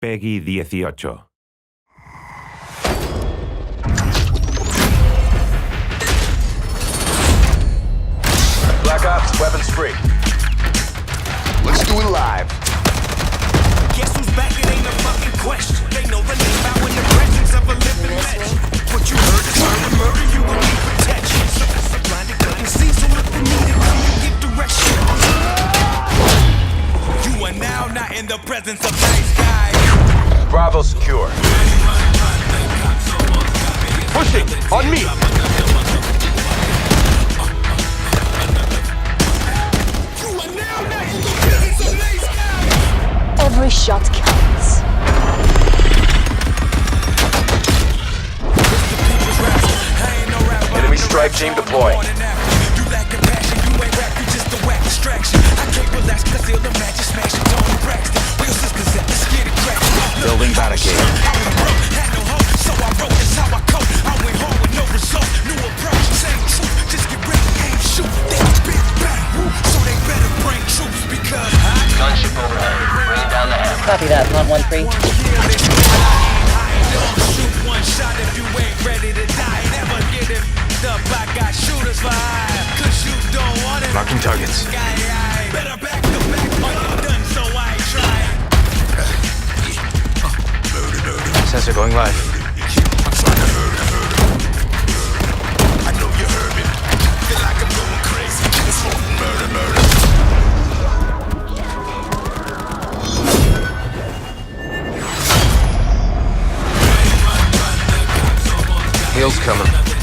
Peggy 18. Black Ops, weapons free. Let's do it live. Guess who's back? It ain't a fucking question. They know the name out in the presence of a living legend. What you heard is heard and murder, you will need protection. So blinded couldn't see, so if you need it, you give direction. You are now not in the presence of nice guys. Bravo secure. Pushing! On me! Every shot counts. Enemy strike team deployed. You lack compassion, you ain't rap, you just a whack distraction. I can't relax, cause they'll imagine smashing Tony Braxton. Real sisters at the skinny crack. Building barricade. Had no hope, so I wrote this how I cope. I went home with no result, new approach, same truth. Just get ready, aim, shoot, then spit back. So they better bring troops because Gunship overhead. Bring down the hammer. Copy that, Mod 1-3. shoot one shot if you ain't ready to die. Never get it up, I got shooters for hire. Cause you don't want it. Marking targets. Better back to back, but I'm done, so I ain't trying. Sensor going live. I know you heard me. Feel like I'm going crazy. It's murder. Heels coming.